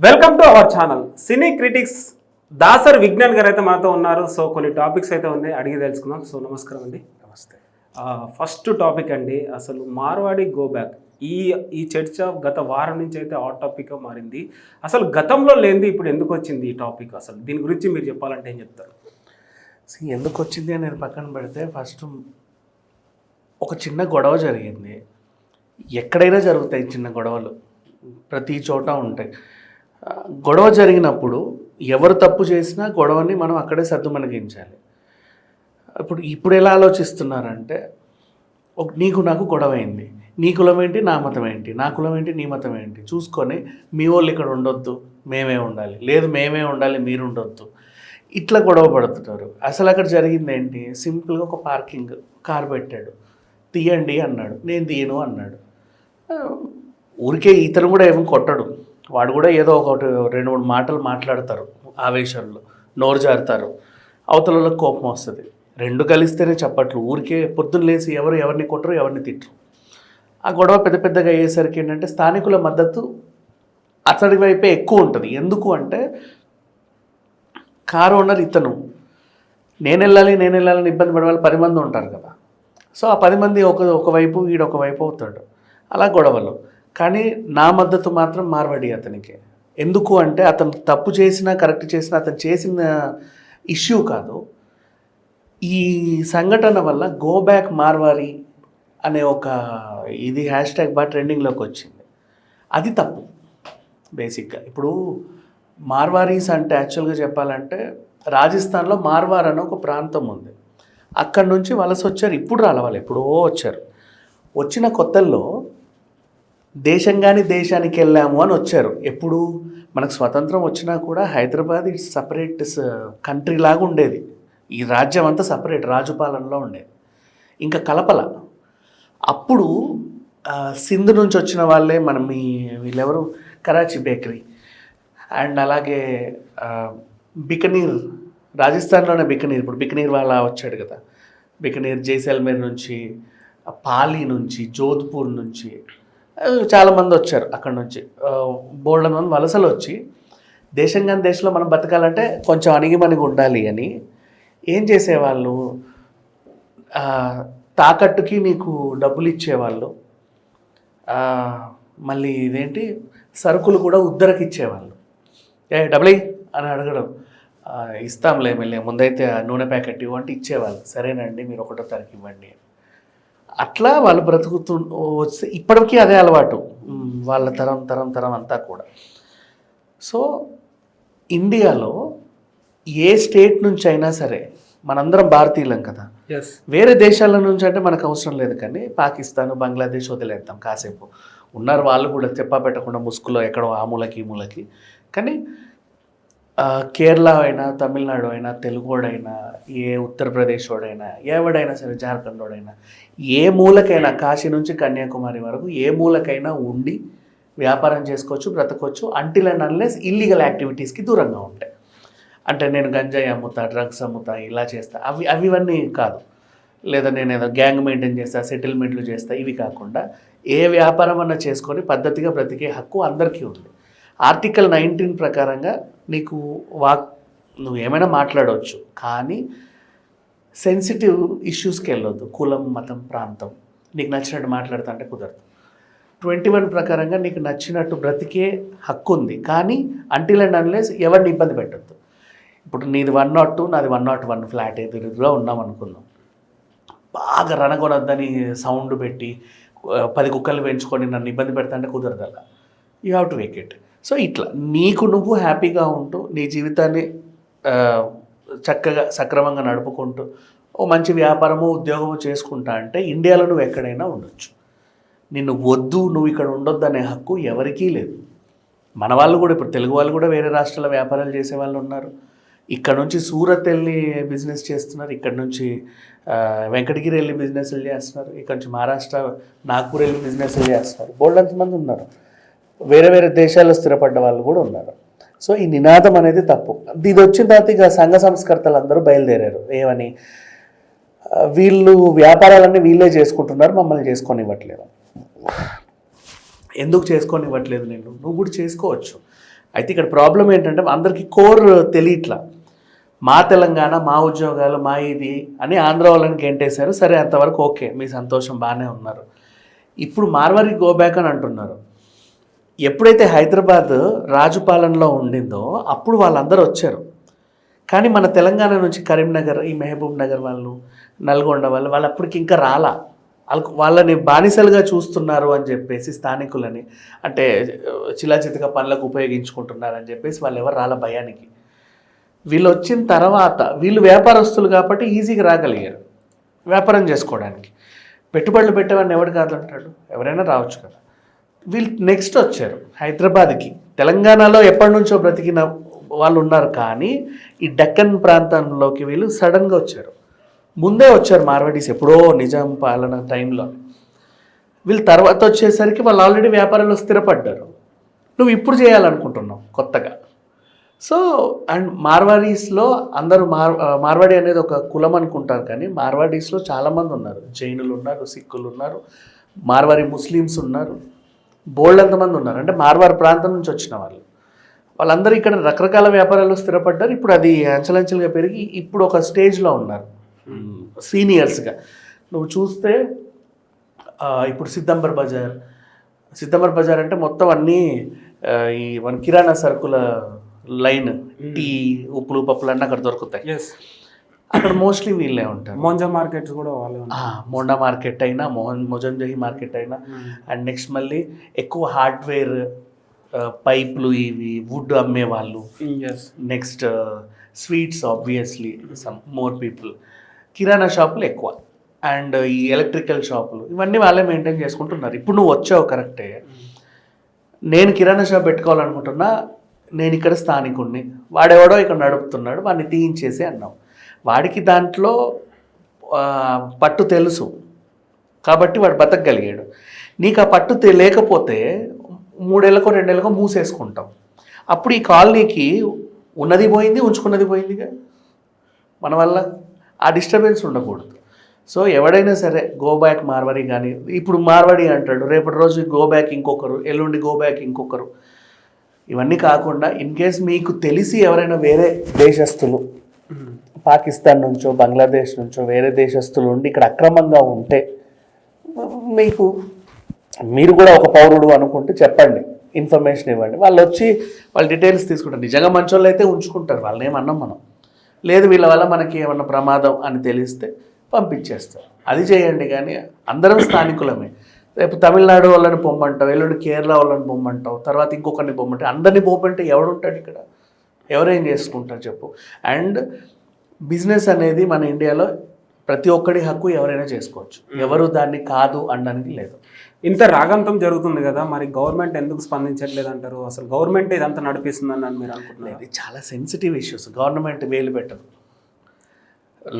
Welcome to our channel. Cine critics Dasari Vignan గారు అయితే మనతో ఉన్నారు. సో కొన్ని టాపిక్స్ అయితే ఉంది, అడిగి తెలుసుకుందాం. సో నమస్కారం అండి. నమస్తే. ఫస్ట్ టాపిక్ అండి, అసలు మార్వాడి గో బ్యాక్ ఈ చర్చ గత వారం నుంచి అయితే హాట్ టాపిక్గా మారింది. అసలు గతంలో లేనిది ఇప్పుడు ఎందుకు వచ్చింది ఈ టాపిక్? అసలు దీని గురించి మీరు చెప్పాలంటే ఏం చెప్తారు? ఎందుకు వచ్చింది అనేది పక్కన పెడితే ఫస్ట్ ఒక చిన్న గొడవ జరిగింది. ఎక్కడైనా జరుగుతాయి చిన్న గొడవలు, ప్రతి చోట ఉంటాయి. గొడవ జరిగినప్పుడు ఎవరు తప్పు చేసినా గొడవని మనం అక్కడే సద్దుమణిగించాలి. ఇప్పుడు ఎలా ఆలోచిస్తున్నారంటే, నీకు నాకు గొడవ అయింది, నీ కులం ఏంటి నా మతం ఏంటి, నా కులం ఏంటి నీ మతం ఏంటి చూసుకొని మీ వాళ్ళు ఇక్కడ ఉండొద్దు మేమే ఉండాలి, లేదు మేమే ఉండాలి మీరు ఉండొద్దు, ఇట్లా గొడవ పడుతున్నారు. అసలు అక్కడ జరిగింది ఏంటి? సింపుల్గా ఒక పార్కింగ్ కార్ పెట్టాడు, తీయండి అన్నాడు, నేను తీయను అన్నాడు. ఊరికే ఇతను కూడా ఏమో కొట్టడు, వాడు కూడా ఏదో ఒకటి 2-3 మాటలు మాట్లాడతారు, ఆవేశంలో నోరు జారుతారు, అవతలలో కోపం వస్తుంది. రెండు కలిస్తేనే చప్పట్లు. ఊరికే పొద్దున్న లేసి ఎవరిని కొట్టరు ఎవరిని తిట్టరు. ఆ గొడవ పెద్దగా అయ్యేసరికి ఏంటంటే స్థానికుల మద్దతు అతడి వైపే ఎక్కువ ఉంటుంది. ఎందుకు అంటే కారు ఓనర్ ఇతను, నేను వెళ్ళాలని ఇబ్బంది పడే వాళ్ళు 10 మంది ఉంటారు కదా. సో ఆ 10 మంది ఒకవైపు వీడు వైపు అవుతాడు, అలా గొడవలు. కానీ నా మద్దతు మాత్రం మార్వాడి అతనికి. ఎందుకు అంటే అతను తప్పు చేసినా కరెక్ట్ చేసినా అతను చేసిన ఇష్యూ కాదు. ఈ సంఘటన వల్ల గో బ్యాక్ మార్వారి అనే ఒక ఇది హ్యాష్ట్యాగ్ బాగా ట్రెండింగ్లోకి వచ్చింది. అది తప్పు బేసిక్గా. ఇప్పుడు మార్వారీస్ అంటే యాక్చువల్గా చెప్పాలంటే రాజస్థాన్లో మార్వార్ అనే ఒక ప్రాంతం ఉంది. అక్కడి నుంచి వలస వచ్చారు. ఇప్పుడు వాళ్ళు ఎప్పుడో వచ్చారు. వచ్చిన కొత్తల్లో దేశానికి వెళ్ళాము అని వచ్చారు. ఎప్పుడు మనకు స్వతంత్రం వచ్చినా కూడా హైదరాబాద్ ఇట్స్ సపరేట్ కంట్రీ లాగా ఉండేది. ఈ రాజ్యం అంతా సపరేట్ రాజుపాలనలో ఉండేది. ఇంకా కలపల. అప్పుడు సింధు నుంచి వచ్చిన వాళ్ళే వీళ్ళెవరు, కరాచీ బేకరీ అండ్ అలాగే బికనీర్, రాజస్థాన్లోనే బికనీర్. ఇప్పుడు బికనీర్ వాళ్ళ వచ్చాడు కదా, బికనీర్, జైసల్మేర్ నుంచి, పాలి నుంచి, జోధ్పూర్ నుంచి చాలామంది వచ్చారు. అక్కడ నుంచి బోల్డ్ మంది వలసలు వచ్చి దేశంలో మనం బతకాలంటే కొంచెం అణిగిమణిగి ఉండాలి అని ఏం చేసేవాళ్ళు, తాకట్టుకి నీకు డబ్బులు ఇచ్చేవాళ్ళు, మళ్ళీ ఇదేంటి సరుకులు కూడా ఉద్దరకి ఇచ్చేవాళ్ళు. డబ్బులు అని అడగడం, ఇస్తాంలే మళ్ళీ ముందైతే నూనె ప్యాకెట్ ఇవ్వంటే ఇచ్చేవాళ్ళు. సరేనండి మీరు 1వ తారీఖు ఇవ్వండి. అట్లా వాళ్ళు బ్రతుకుతూ వస్తే ఇప్పటికీ అదే అలవాటు వాళ్ళ తరం అంతా కూడా. సో ఇండియాలో ఏ స్టేట్ నుంచి అయినా సరే, మనందరం భారతీయులం కదా, వేరే దేశాల నుంచి అంటే మనకు అవసరం లేదు. కానీ పాకిస్తాన్, బంగ్లాదేశ్ వదిలేద్దాం కాసేపు. ఉన్నారు వాళ్ళు కూడా చెప్పా పెట్టకుండా ముసుగులో ఎక్కడో ఆ మూలకి ఈ మూలకి. కానీ కేరళ అయినా, తమిళనాడు అయినా, తెలుగోడైనా, ఏ ఉత్తరప్రదేశ్ వాడైనా, ఎవడైనా సరే, జార్ఖండ్ వాడైనా, ఏ మూలకైనా, కాశీ నుంచి కన్యాకుమారి వరకు ఏ మూలకైనా ఉండి వ్యాపారం చేసుకోవచ్చు, బ్రతకొచ్చు. అంటిల్ అండ్ అన్లెస్ ఇల్లీగల్ యాక్టివిటీస్కి దూరంగా ఉంటాయి. అంటే నేను గంజాయి అమ్ముతా, డ్రగ్స్ అమ్ముతా, ఇలా చేస్తా, అవివన్నీ కాదు. లేదా నేను ఏదో గ్యాంగ్ మెయింటైన్ చేస్తా, సెటిల్మెంట్లు చేస్తా, ఇవి కాకుండా ఏ వ్యాపారం అన్నా చేసుకొని పద్ధతిగా బ్రతికే హక్కు అందరికీ ఉంది. ఆర్టికల్ 19 ప్రకారంగా నీకు నువ్వు ఏమైనా మాట్లాడవచ్చు, కానీ సెన్సిటివ్ ఇష్యూస్కి వెళ్ళొద్దు. కులం, మతం, ప్రాంతం నీకు నచ్చినట్టు మాట్లాడుతా అంటే కుదరదు. 21 ప్రకారంగా నీకు నచ్చినట్టు బ్రతికే హక్కు ఉంది, కానీ అంటిల్ అండ్ అన్లెస్ ఎవరిని ఇబ్బంది పెట్టద్దు. ఇప్పుడు నీది 102, నాది 101 ఫ్లాట్ ఎదురుగా ఉన్నాం అనుకుందాం. బాగా రణగొనొద్దని సౌండ్ పెట్టి 10 కుక్కలు పెంచుకొని నన్ను ఇబ్బంది పెడతా అంటే కుదరదు. అలా you have to Wake it. So ఇట్లా నీకు నువ్వు హ్యాపీగా ఉంటూ నీ జీవితాన్ని చక్కగా సక్రమంగా నడుపుకుంటూ ఓ మంచి వ్యాపారము, ఉద్యోగము చేసుకుంటా అంటే ఇండియాలో నువ్వు ఎక్కడైనా ఉండొచ్చు. నిన్ను వద్దు, నువ్వు ఇక్కడ ఉండొద్దు అనే హక్కు ఎవరికీ లేదు. మన వాళ్ళు కూడా, ఇప్పుడు తెలుగు వాళ్ళు కూడా వేరే రాష్ట్రాల వ్యాపారాలు చేసే వాళ్ళు ఉన్నారు. ఇక్కడ నుంచి సూరత్ వెళ్ళి బిజినెస్ చేస్తున్నారు, ఇక్కడ నుంచి వెంకటగిరి వెళ్ళి బిజినెస్లు చేస్తున్నారు, ఇక్కడ నుంచి మహారాష్ట్ర నాగ్పూర్ వెళ్ళి బిజినెస్లు చేస్తున్నారు. బోల్డ్ అంతమంది ఉన్నారు. వేరే దేశాల్లో స్థిరపడ్డ వాళ్ళు కూడా ఉన్నారు. సో ఈ నినాదం అనేది తప్పు. ఇది వచ్చిన తర్వాత ఇక సంఘ సంస్కర్తలు అందరూ బయలుదేరారు. ఏమని, వీళ్ళు వ్యాపారాలన్నీ వీళ్ళే చేసుకుంటున్నారు, మమ్మల్ని చేసుకొనివ్వట్లేదు. ఎందుకు చేసుకొనివ్వట్లేదు? నువ్వు కూడా చేసుకోవచ్చు. అయితే ఇక్కడ ప్రాబ్లం ఏంటంటే అందరికీ కోర్ తెలియట్లా. మా తెలంగాణ, మా ఉద్యోగాలు, మా ఇది అని ఆంధ్ర వాళ్ళని గెంటేశారు. సరే, అంతవరకు ఓకే, మీ సంతోషం, బాగానే ఉన్నారు. ఇప్పుడు మార్వాడి గో బ్యాక్ అని అంటున్నారు. ఎప్పుడైతే హైదరాబాద్ రాజుపాలనలో ఉండిందో అప్పుడు వాళ్ళందరూ వచ్చారు. కానీ మన తెలంగాణ నుంచి కరీంనగర్, ఈ మహబూబ్ నగర్ వాళ్ళు, నల్గొండ వాళ్ళు అప్పటికి ఇంకా రాలా. వాళ్ళని బానిసలుగా చూస్తున్నారు అని చెప్పేసి స్థానికులని, అంటే చిలాచితక పనులకు ఉపయోగించుకుంటున్నారని చెప్పేసి వాళ్ళు ఎవరు రాల భయానికి. వీళ్ళు వచ్చిన తర్వాత వీళ్ళు వ్యాపారస్తులు కాబట్టి ఈజీగా రాగలిగారు వ్యాపారం చేసుకోవడానికి. పెట్టుబడులు పెట్టేవాడిని ఎవడు కాదంటాడు, ఎవరైనా రావచ్చు కదా. వీళ్ళు నెక్స్ట్ వచ్చారు హైదరాబాద్కి. తెలంగాణలో ఎప్పటి నుంచో బ్రతికిన వాళ్ళు ఉన్నారు, కానీ ఈ డక్కన్ ప్రాంతంలోకి వీళ్ళు సడన్గా వచ్చారు. ముందే వచ్చారు మార్వాడీస్, ఎప్పుడో నిజాం పాలన టైంలో. వీళ్ళు తర్వాత వచ్చేసరికి వాళ్ళు ఆల్రెడీ వ్యాపారంలో స్థిరపడ్డారు. నువ్వు ఇప్పుడు చేయాలనుకుంటున్నావు కొత్తగా. సో అండ్ మార్వాడీస్లో అందరూ మార్వాడి అనేది ఒక కులం అనుకుంటారు, కానీ మార్వాడీస్లో చాలామంది ఉన్నారు. జైనులు ఉన్నారు, సిక్కులు ఉన్నారు, మార్వాడి ముస్లిమ్స్ ఉన్నారు, బోల్డ్ ఎంతమంది ఉన్నారు. అంటే మార్వాడి ప్రాంతం నుంచి వచ్చిన వాళ్ళందరూ ఇక్కడ రకరకాల వ్యాపారాల్లో స్థిరపడ్డారు. ఇప్పుడు అది అంచెలంచెలుగా పెరిగి ఇప్పుడు ఒక స్టేజ్లో ఉన్నారు సీనియర్స్గా. నువ్వు చూస్తే ఇప్పుడు సిద్దంబర్ బజార్ అంటే మొత్తం అన్నీ ఈ మన కిరాణా సరుకుల లైన్, టీ, ఉప్పులు, పప్పులు అన్నీ అక్కడ దొరుకుతాయి. అక్కడ మోస్ట్లీ వీళ్ళే ఉంటారు. మోంజా మార్కెట్స్ కూడా వాళ్ళే, మోండా మార్కెట్ అయినా, మొజంజహి మార్కెట్ అయినా. అండ్ నెక్స్ట్ మళ్ళీ ఎక్కువ హార్డ్వేర్, పైపులు, ఇవి వుడ్ అమ్మేవాళ్ళు. Next sweets, obviously some more people. కిరాణా షాపులు ఎక్కువ, అండ్ ఈ ఎలక్ట్రికల్ షాపులు, ఇవన్నీ వాళ్ళే మెయింటైన్ చేసుకుంటున్నారు. ఇప్పుడు నువ్వు వచ్చావు కరెక్టే. నేను కిరాణా షాప్ పెట్టుకోవాలనుకుంటున్నా, నేను ఇక్కడ స్థానికుడిని, వాడెవడో ఇక్కడ నడుపుతున్నాడు, వాడిని తీయించేసి అన్నావు. వాడికి దాంట్లో పట్టు తెలుసు కాబట్టి వాడు బతకగలిగాడు. నీకు ఆ పట్టు లేకపోతే 3 ఏళ్ళకో 2 ఏళ్ళకో మూసేసుకుంటాం. అప్పుడు ఈ కాలనీకి ఉన్నది పోయింది, ఉంచుకున్నది పోయిందిగా. మన వల్ల ఆ డిస్టర్బెన్స్ ఉండకూడదు. సో ఎవడైనా సరే గో బ్యాక్ మార్వాడి. కానీ ఇప్పుడు మార్వాడి అంటాడు, రేపటి రోజు గో బ్యాక్ ఇంకొకరు, ఎల్లుండి గో బ్యాక్ ఇంకొకరు. ఇవన్నీ కాకుండా ఇన్ కేస్ మీకు తెలిసి ఎవరైనా వేరే దేశస్తులు, పాకిస్తాన్ నుంచో బంగ్లాదేశ్ నుంచో వేరే దేశస్తులు ఉండి ఇక్కడ అక్రమంగా ఉంటే, మీరు కూడా ఒక పౌరుడు అనుకుంటే చెప్పండి, ఇన్ఫర్మేషన్ ఇవ్వండి. వాళ్ళు వచ్చి వాళ్ళ డీటెయిల్స్ తీసుకుంటారు. నిజంగా మంచోళ్ళు అయితే ఉంచుకుంటారు, వాళ్ళని ఏమన్నాం మనం. లేదు వీళ్ళ వల్ల మనకి ఏమన్నా ప్రమాదం అని తెలిస్తే పంపించేస్తారు. అది చేయండి. కానీ అందరం స్థానికులమే. రేపు తమిళనాడు వాళ్ళని పొమ్మంటావు, ఎల్లుండి కేరళ వాళ్ళని పొమ్మంటావు, తర్వాత ఇంకొకరిని పొమ్మంటావు. అందరినీ పొమ్మంటే ఎవడుంటాడు ఇక్కడ? ఎవరేం చేసుకుంటారు చెప్పు? అండ్ బిజినెస్ అనేది మన ఇండియాలో ప్రతి ఒక్కడి హక్కు, ఎవరైనా చేసుకోవచ్చు. ఎవరు దాన్ని కాదు అనడానికి లేదు. ఇంత రాగంతం జరుగుతుంది కదా, మరి గవర్నమెంట్ ఎందుకు స్పందించట్లేదు అంటారు? అసలు గవర్నమెంట్ ఇదంతా నడిపిస్తుందని మీరు అనుకుంటున్నారు? ఇది చాలా సెన్సిటివ్ ఇష్యూస్. గవర్నమెంట్ వేలు పెట్టదు.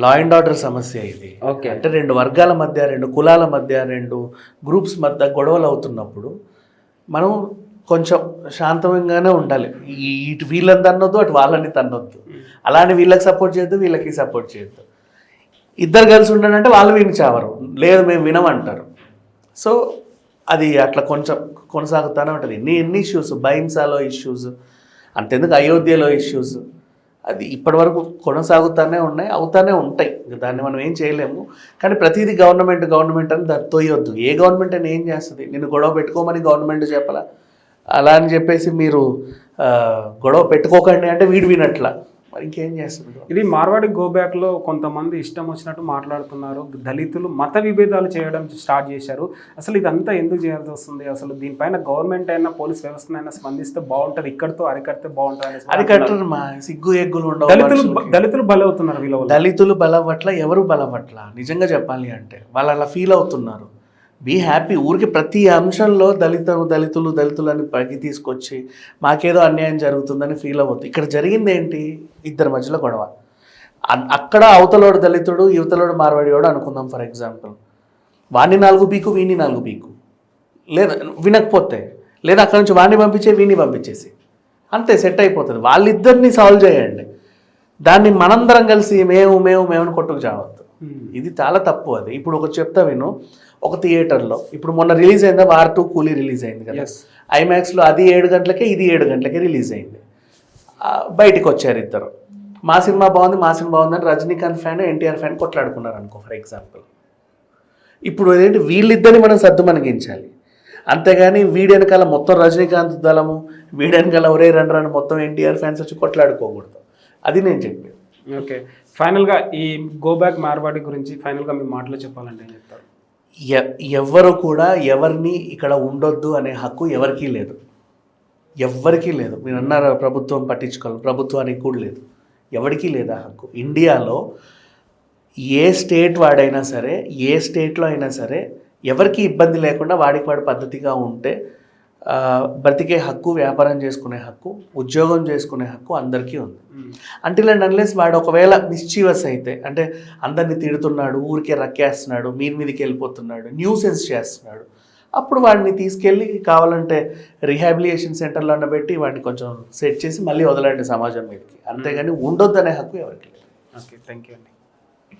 లా అండ్ ఆర్డర్ సమస్య ఇది. ఓకే, అంటే 2 వర్గాల మధ్య, 2 కులాల మధ్య, 2 గ్రూప్స్ మధ్య గొడవలు అవుతున్నప్పుడు మనం కొంచెం శాంతంగానే ఉండాలి. ఇటు వీళ్ళని తన్నొద్దు, అటు వాళ్ళని తన్నొద్దు. అలానే వీళ్ళకి సపోర్ట్ చేయొద్దు, వీళ్ళకి సపోర్ట్ చేయొద్దు. ఇద్దరు కలిసి ఉండాలంటే వాళ్ళు విని చావరు, లేదు మేము వినమంటారు. సో అది అట్లా కొంచెం కొనసాగుతూనే ఉంటుంది. ఎన్ని ఇష్యూస్, బైంసాలో ఇష్యూస్, అంతెందుకు అయోధ్యలో ఇష్యూస్, అది ఇప్పటివరకు కొనసాగుతూనే ఉన్నాయి, అవుతూనే ఉంటాయి. దాన్ని మనం ఏం చేయలేము. కానీ ప్రతిదీ గవర్నమెంట్ అని దాన్ని తోయొద్దు. ఏ గవర్నమెంట్ అని ఏం చేస్తుంది? నేను గొడవ పెట్టుకోమని గవర్నమెంట్ చెప్పాలా? అలా అని చెప్పేసి మీరు గొడవ పెట్టుకోకండి అంటే వీడు వినట్లా, మరి ఇంకేం చేస్తుంది? ఇది మార్వాడి గో బ్యాక్లో కొంతమంది ఇష్టం వచ్చినట్టు మాట్లాడుతున్నారు. దళితులు మత విభేదాలు చేయడం స్టార్ట్ చేశారు. అసలు ఇదంతా ఎందుకు చేయాల్సి వస్తుంది? అసలు దీనిపైన గవర్నమెంట్ అయినా పోలీస్ వ్యవస్థనైనా స్పందిస్తే బాగుంటుంది, ఇక్కడితో అరికడితే బాగుంటుంది. అరికట్టరు, మా సిగ్గు ఎగ్గులు ఉండవు. దళితులు బలవుతున్నారు. వీళ్ళ దళితులు బలవట్ల, ఎవరు బలవట్ల? నిజంగా చెప్పాలి అంటే వాళ్ళు అలా ఫీల్ అవుతున్నారు. Be happy. ఊరికి ప్రతి అంశంలో దళితులు అని పైకి తీసుకొచ్చి మాకేదో అన్యాయం జరుగుతుందని ఫీల్ అవ్వద్దు. ఇక్కడ జరిగింది ఏంటి? ఇద్దరి మధ్యలో గొడవ. అక్కడ అవతలోడు దళితుడు, యువతలోడు మార్వాడివాడు అనుకుందాం ఫర్ ఎగ్జాంపుల్. వాణ్ణి 4 పీకు, వీణ్ణి 4 పీకు, లేదా వినకపోతే, లేదా అక్కడ నుంచి వాణ్ణి వీణ్ణి పంపించేసి అంతే, సెట్ అయిపోతుంది. వాళ్ళిద్దరిని సాల్వ్ చేయండి. దాన్ని మనందరం కలిసి మేము కొట్టుకు చావద్దు. ఇది చాలా తప్పు. అది ఇప్పుడు ఒక చెప్తా విను. ఒక థియేటర్లో ఇప్పుడు మొన్న రిలీజ్ అయిందా వార్ 2 కూలీ రిలీజ్ అయింది కదా, Yes. ఐమాక్స్లో అది 7 గంటలకే ఇది 7 గంటలకే రిలీజ్ అయింది. బయటికి వచ్చారు ఇద్దరు, మా సినిమా బాగుంది అని రజనీకాంత్ ఫ్యాన్ ఎన్టీఆర్ ఫ్యాన్ కొట్లాడుకున్నారు అనుకో ఫర్ ఎగ్జాంపుల్. ఇప్పుడు ఏంటి వీళ్ళిద్దరిని మనం సర్దు మనగించాలి, అంతేగాని వీడి వెనకాల మొత్తం రజనీకాంత్ దళము, వీడి వెనకాల ఒరే రన్ మొత్తం ఎన్టీఆర్ ఫ్యాన్స్ వచ్చి కొట్లాడుకోకూడదు. అది నేను చెప్పాను. ఓకే, ఫైనల్గా ఈ గో బ్యాక్ మార్వాడి గురించి ఫైనల్గా మీ మాటలో చెప్పాలంటే ఏం చెప్తారు? ఎవ్వరు కూడా ఎవరిని ఇక్కడ ఉండొద్దు అనే హక్కు ఎవరికీ లేదు, ఎవ్వరికీ లేదు. మీరు అన్నారు ప్రభుత్వం పట్టించుకోవాలి, ప్రభుత్వానికి కూడా లేదు, ఎవరికీ లేదు ఆ హక్కు. ఇండియాలో ఏ స్టేట్ వాడైనా సరే, ఏ స్టేట్లో అయినా సరే ఎవరికి ఇబ్బంది లేకుండా వాడికి వాడి పద్ధతిగా ఉంటే బ్రతికే హక్కు, వ్యాపారం చేసుకునే హక్కు, ఉద్యోగం చేసుకునే హక్కు అందరికీ ఉంది. అంటిల్ అండ్ అన్లెస్ వాడు ఒకవేళ మిస్చీవస్ అయితే, అంటే అందరినీ తిడుతున్నాడు, ఊరికే రక్కేస్తున్నాడు, మీదికి వెళ్ళిపోతున్నాడు, న్యూసెన్స్ చేస్తున్నాడు, అప్పుడు వాడిని తీసుకెళ్ళి కావాలంటే రీహాబిలిటేషన్ సెంటర్లో పెట్టి వాడిని కొంచెం సెట్ చేసి మళ్ళీ వదలండి సమాజం మీదకి. అంతేగాని ఉండొద్దనే హక్కు ఎవరికి లేదు. ఓకే, థ్యాంక్ యూ అండి.